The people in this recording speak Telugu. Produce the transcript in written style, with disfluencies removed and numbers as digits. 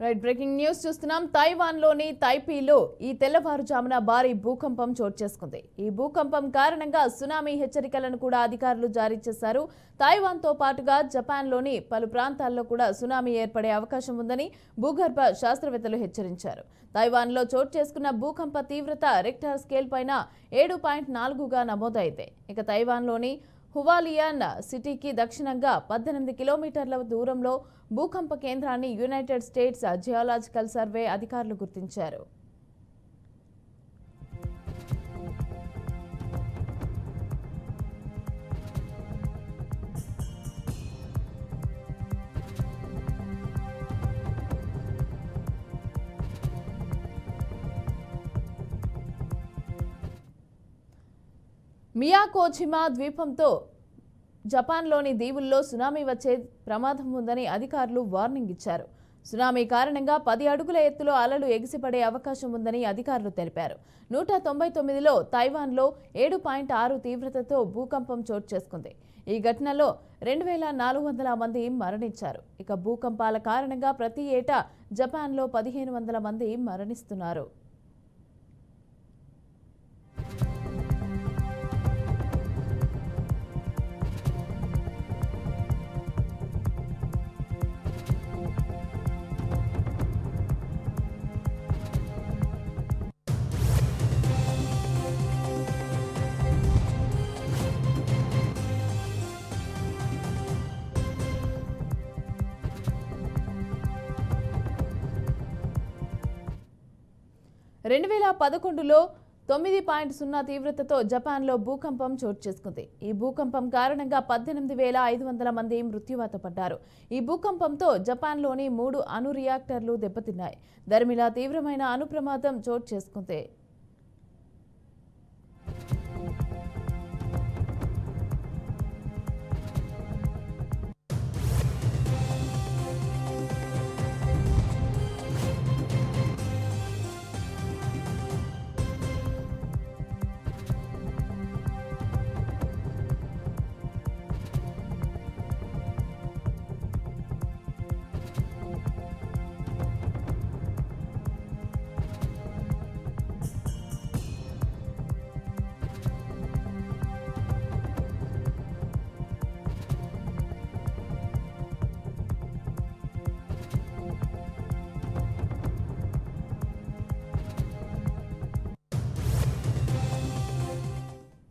రైట్ బ్రేకింగ్ న్యూస్ చూస్తున్నాం. తైవాన్లోని తైపీలో ఈ తెల్లవారుజామున భారీ భూకంపం చోటు చేసుకుంది. ఈ భూకంపం కారణంగా సునామీ హెచ్చరికలను కూడా అధికారులు జారీ చేశారు. తైవాన్తో పాటుగా జపాన్లోని పలు ప్రాంతాల్లో కూడా సునామీ ఏర్పడే అవకాశం ఉందని భూగర్భ శాస్త్రవేత్తలు హెచ్చరించారు. తైవాన్లో చోటు చేసుకున్న భూకంప తీవ్రత రిక్టర్ స్కేల్ పైన 7.4గా నమోదైంది. ఇక తైవాన్లోని హువాలియాన్ సిటీకి దక్షిణంగా 18 కిలోమీటర్ల దూరంలో భూకంప కేంద్రాన్ని యునైటెడ్ స్టేట్స్ జియోలాజికల్ సర్వే అధికారులు గుర్తించారు. మియాకోజిమా ద్వీపంతో జపాన్లోని దీవుల్లో సునామీ వచ్చే ప్రమాదం ఉందని అధికారులు వార్నింగ్ ఇచ్చారు. సునామీ కారణంగా 10 అడుగుల ఎత్తులో అలలు ఎగిసిపడే అవకాశం ఉందని అధికారులు తెలిపారు. 199లో తైవాన్లో 7.6 తీవ్రతతో భూకంపం చోటు చేసుకుంది. ఈ ఘటనలో 2400 మంది మరణించారు. ఇక భూకంపాల కారణంగా ప్రతి ఏటా జపాన్లో 1500 మంది మరణిస్తున్నారు. రెండు 2011లో 9.0 తీవ్రతతో జపాన్లో భూకంపం చోటు చేసుకుంది. ఈ భూకంపం కారణంగా 18,500 మంది మృత్యువాత పడ్డారు. ఈ భూకంపంతో జపాన్లోని 3 అణు రియాక్టర్లు దెబ్బతిన్నాయి. దరిమిలా తీవ్రమైన అణు ప్రమాదం చోటు చేసుకుంది.